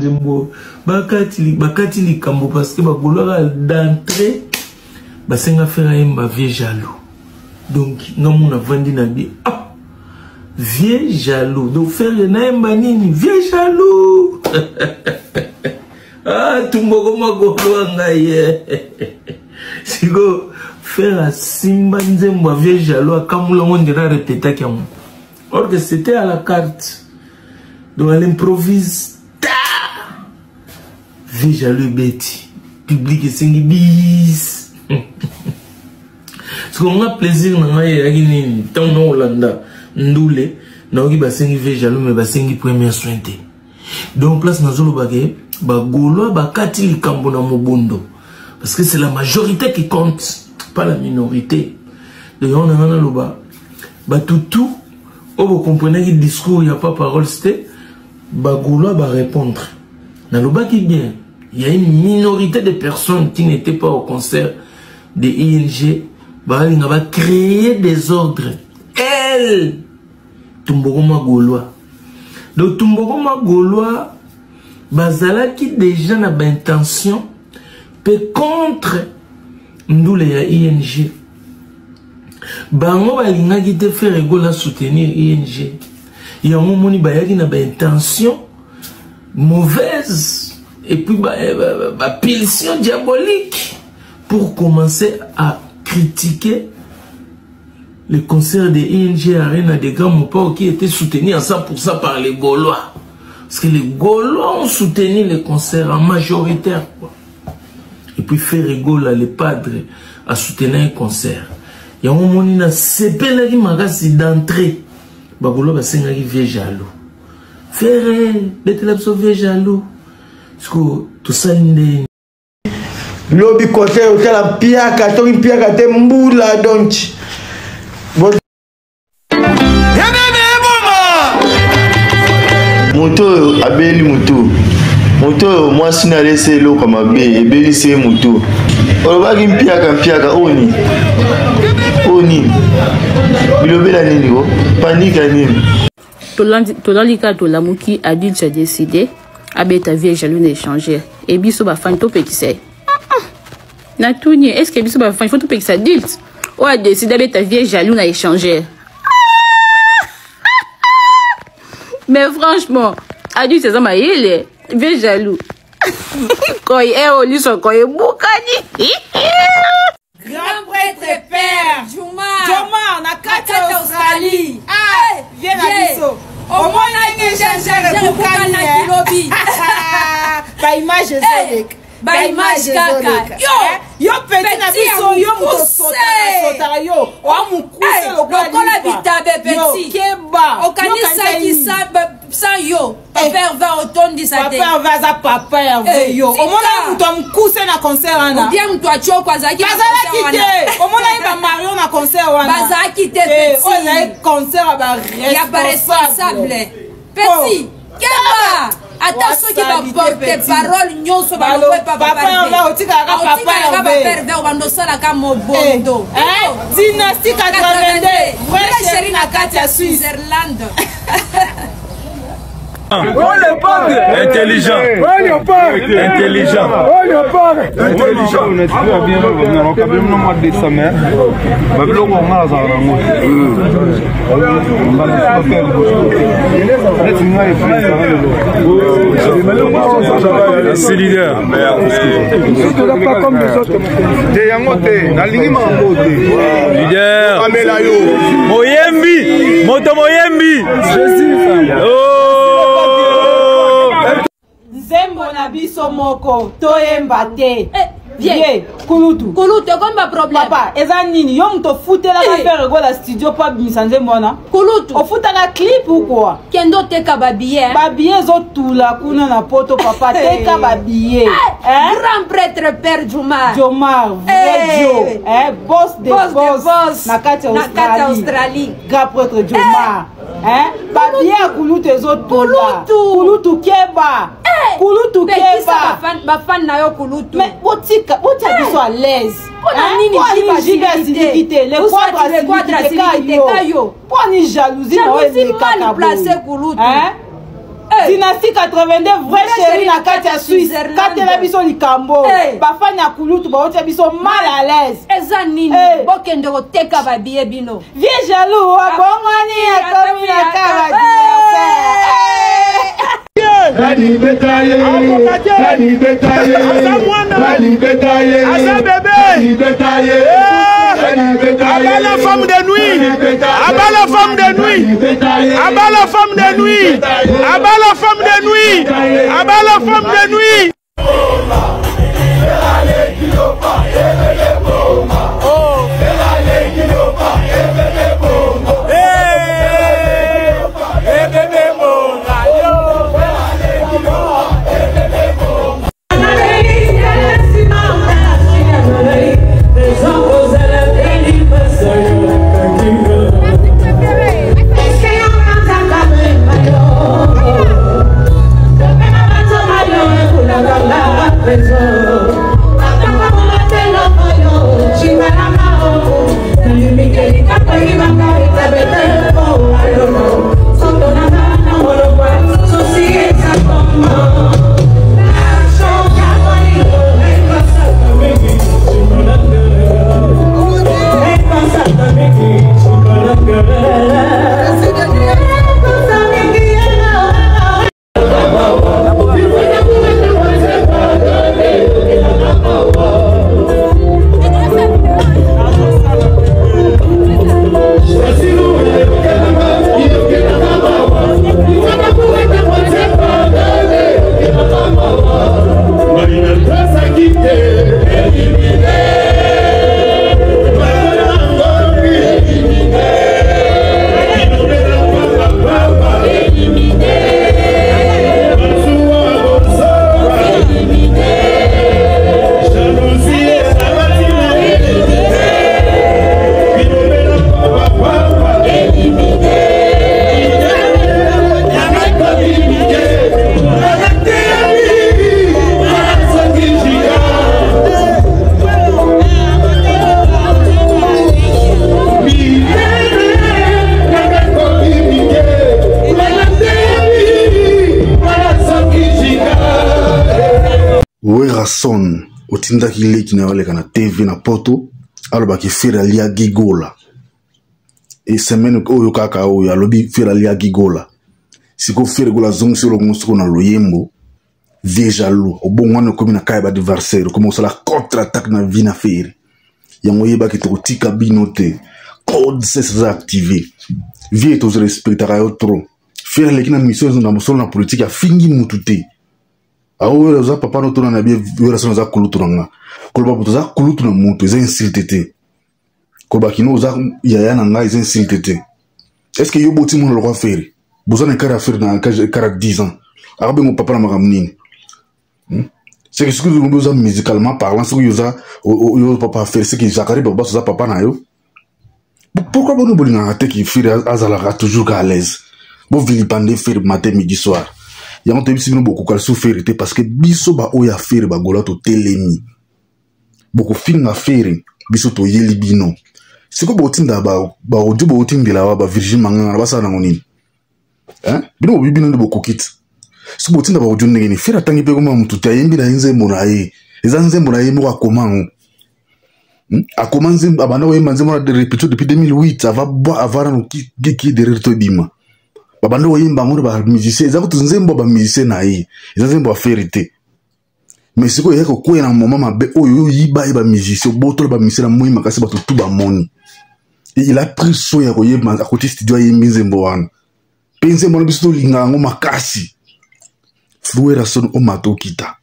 nzembo bakati likambo parce que bagolora d'entrée basenga faire un vieux jaloux. Donc ngamu na vandi na bi vieux jaloux. Donc faire na nini vieux jaloux. Ah tumboko magolo ngaye. Siko faire à simba nzembo vieux jaloux akamula on dira répéter kiamu. Or que c'était à la carte. Donc elle improvise. Vieux jaloux bêti. Public et singi bis. Parce qu'on a plaisir dans la tant non Hollanda. Ndoule. N'a pas basengi vieux jaloux mais basengi première sointé. Donc place dans zolo bagé. Bagolo bakati likambo na mobondo. Parce que c'est la majorité qui compte. Pas la minorité. Donc on a un loba. Tout. Oh, vous comprenez que le discours, il n'y a pas parole, c'était Bagolo va répondre. Dans le bas qui bien, il y a une minorité de personnes qui n'étaient pas au concert de ING. Il va créer des ordres. Elle, Tumbogoma Gaulois. Donc, Tumbogoma Gaulois, Bazala qui déjà n'a pas intention, peut contre nous les ING. Bango balinga qui te fait rigoler soutenir ING. Il y a un moment où il y a une intention mauvaise et puis pulsion diabolique pour commencer à critiquer le concert de ING Arena de Grand Mopao qui était soutenu à 100% par les Gaulois. Parce que les Gaulois ont soutenu le concert en majoritaire. Et puis faire rigoler les padres à soutenir un concert. Il y a un moment où c'est pas qui magasi d'entrée. Bagolo va s'engager vieux jaloux. Faire bête la vieux jaloux. Parce que tout ça n'est. Lobby côté hôtel en piaka, toi une piaka te mboula donc. Moto abeli moto. Moto moi sinale c'est l'eau comme abé et beli c'est moto. On va gagner piaka oni. Oni. Bilobela nini go? Panique nini? Tololika Tolamuki adulte a décidé abeta vieille jaloux d'échanger et biso ba fan to pekise. Na tourné est-ce que biso ba fan faut to pekise adulte ou a décidé abeta vieille jaloux na échanger. Mais franchement, adulte c'est ça ma yele vieille jaloux. Koi e oli so koi bukani. Grand prêtre père Joma na kati Australie. Ah, viens à biso. Au moins on a échangé bukani kilobi. Ba image zodek. Ba image kaka. Yo petit na biso yo mutosota yo. O mukuse lokola bitabe petit. Keba. Okanisa ki sans yo. Papa va otondi sa tête. Papa va za papa yo. O mona muto mukuse na concert ana. Bien muto acho kwa zaki. Bazala kite. O mona iba Mario na concert wana. Bazala kite petit. O na concert ba responsable. Petit. Keba. Attention qui va porter parole nyonso ba lowe papa va otika ka papa va bando sala ka mobondo. Dynastie 82. Vrai chéri na kati ya Switzerland. Intelligent. Intelligent. Intelligent. C'est leader. Leader. Moyembi. Moto Moyembi. Zembo na biso moko toyemba te. Viens, Kulutu. Kulutu, comme problème. Papa, eza nini? Yo mto foutela ka faire go la studio pa bimisanze mona. Kulutu. O futa na clip ou quoi? Kendo teka babiye. Babiye zo tula kuna na poto papa teka babiye. Grand prêtre père Jomar. Jomar, vrai boss de boss. Na kati Australie. Grand prêtre Jomar. Babiye Kulutu ezo tula. Kulutu keba. Kulutu keba. Ba fan na yo Kulutu. Mais botika biso à l'aise. Nini diversité les quadres yo. Pour ni jalousie mal placé Kulutu. Dynastie 82 vrai chéri na kati ya Suisse. Katela biso likambo. Bafanya kulutu baotia biso mal à l'aise. Eza nini? Bokende koteka ba billet bino. Vieux jaloux, abongani akomi na kaba. Nani betaye, nani betaye, nani betaye, Asa bébé, nani betaye, Abba la femme de nuit, Abba la femme de nuit, Abba la femme de nuit, Abba la femme de nuit, Abba la femme de nuit. Son otinda kile kinawale kana TV na poto aloba ki fera lia gigola e semaine oyo kaka oyo alobi fera lia gigola siko fera gola zongo solo musuko na loyembo vie jaloux obongwana komi na kaya ba adversaire comme ça la contre-attaque na vie na feri yango yeba ki to tika binote code c'est activé vie to respectera yo trop fera lekina mission na musolo na politique ya fingi mutute awo za papa no tona na bie wera sona za kulutu nga kolba buto za kulutu na mutu za insulté kolba kino za yaya na nga za insulté est-ce que yo boti mo lo faire boza na kara faire na kara 10 ans arabe mo papa na makamnini c'est que ce que nous za musicalement parlant ce que yo papa faire c'est que Zakari baba za papa na yo pourquoi bon bolinga ate ki faire azala toujours à l'aise bo vilipande faire matin midi soir yango to bisi bino beaucoup kal souffrir parce que biso ba oya faire ba gola to telemi beaucoup finga faire biso to yeli bino siko botinda ba ojo botindela ba virgin manganga ba sana ngoni bino bibino ndo beaucoup kit siko botinda ba ojo ngeni faire tangi pe koma mutu tayembi na nze monaye ezanze monaye mo akomango akomanze abana we manze mo de répéter depuis 2008 avoir no qui derrière to bima babando oyimba ngo ba musicien za kutu nzembo ba musicien na yi za nzembo a vérité mais siko yeko ko na mama mabe oyo yiba ba musicien botolo ba musicien na moyima kasi ba tout ba moni il a pris soin ya ko yeba a côté studio yimbi nzembo wana penze mo biso linga ngo makasi fuera son o matokita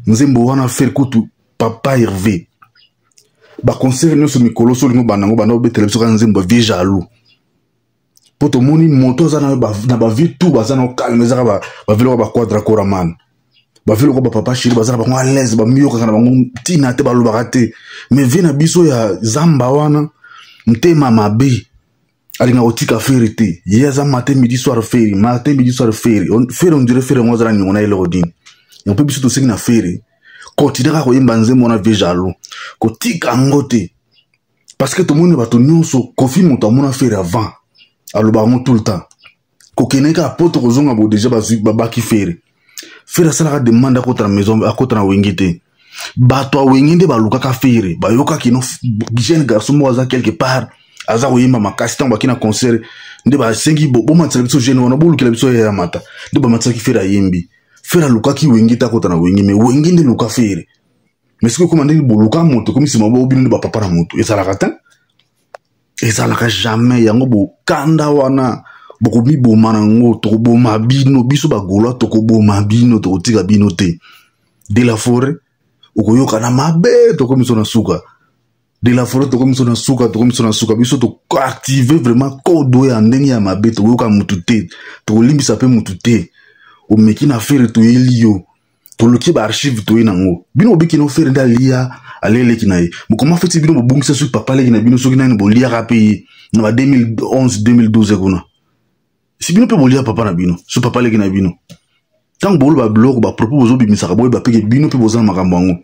nzembo wana faire kutu papa Hervé ba conseiller no so mikolo so lingo banango bana obetele biso ka nzembo vie jaloux poto moni moto zana na ba vie tout bazana calme zaka ba velo ba quadra koraman ba velo ko ba papa shiri bazana ba à l'aise ba miyo kana ba tina te ba lo bakate mais vina biso ya zamba wana mtema mabe alinga otika ferité yeza matin midi soir feri matin midi soir feri on dirait feri mo zana ngona ile odin on peut biso to sing na feri continue ko yemba nzembo na vie jaloux ko tika ngote parce que tout le monde ba to nyonso kofi moto amona feri avant aloba tout le temps kokeneka poto kozonga bo déjà baki fere fere sala demande akota na maison akota na wengite bato wenginde balukaka fere bayoka kino jeune garçon mo aza quelque part aza koyimba makasi tango bakina concert nde basengi bomatisala biso jeune wana bolukela biso ya mata nde bamatisaki fere ayembi fere alukaki wengite akota na wengi mais wenginde luka fere mais ce que comment dire boluka moto comme si mabo bino ba papa na moto ezalaka ta ezalaka jamais yango bo kanda wana boko mi boma nango to boma bino biso bagola to ko boma bino to tika bino te de la forêt ukoyoka na mabe to comme na suka de la forêt to comme na suka to comme na suka biso to activer vraiment code ya ndenge ya mabe to yoka mutu te to limbisa pe mutu te o meki na faire to elio to loki ba archive to nango bino biki no faire ndalia alele kinaye mo comment fait bino bongisa sur papa le kina bino so kina ni bolia rapé na 2011 2012 kuna si bino pe bolia papa na bino so papa le kina bino tant bolo ba blog ba propos bozo bimisaka boy ba peke bino pe bozana makambo ngo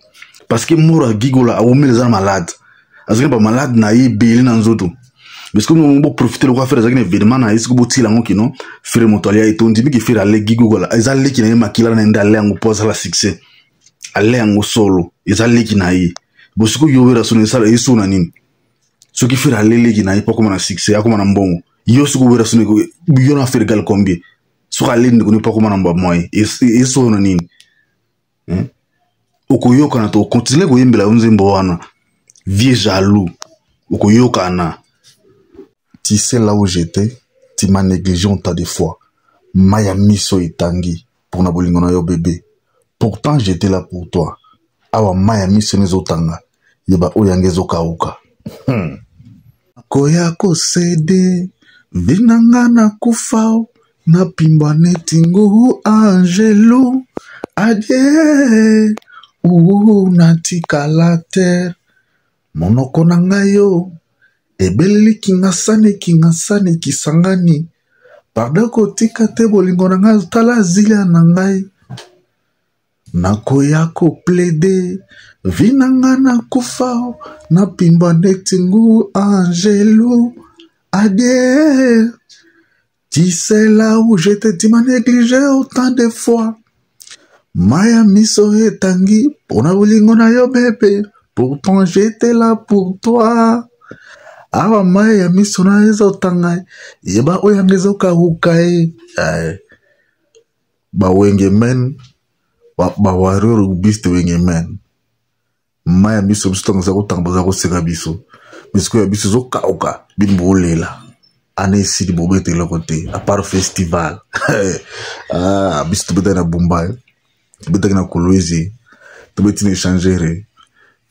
parce que mora gigola a omele za malade azaka ba malade na ye beli na nzoto parce que mo bo profiter le quoi faire azaka événement na isiko botila ngo kino faire motolia etondi biki faire ale gigola ezale kina ye makila na ndale ngo posa la succès ale ngo solo ezale kina ye bosiko yowera sona sala yeso na nini ce qui fait ale kina ye pas comme na succès akoma na mbongo yo suko wera sona ko yo na faire gal combien so ale ndiko ne pas comme na mba moy yeso na nini okoyoka na to continuer ko yembela unzembo wana vieux jaloux okoyoka na. Tu sais là où j'étais, tu m'as négligé autant de fois. Maya miso itangi pour na bolingo na yo bébé. Pourtant j'étais là pour toi. Awa maya miso nezotanga. Yeba oyangezo kauka. Koya ko sede vinanga na kufao na pimba netingu angelo adie natika la terre monoko na ngayo ebeli kingasani kisangani pardako tika te bolingo na ngai tala zila na ngai nakoya ko plede vinanga na kufao na pimba netingu angelo adie. Tu sais là où j'étais, tu m'as négligé autant de fois. Maya miso etangi pona bolingo na yo bébé. Pourtant j'étais là pour toi. Awa maya miso na ezo tangai. Yeba oyangezo kaukai. Ba wenge men. Ba warrior ubiste wenge men. Maya miso bisto za kutanga za kuseka biso. Bisko ya biso zo kauka bimbo lela. Ane ici de bobete le côté à part festival ah bisto beta na Bombay beta na Kolwezi to beti na échanger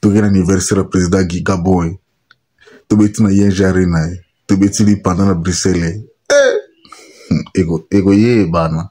to gena anniversaire président Gigaboy to beti na Yenjarina to beti li pendant na Bruxelles ego ye bana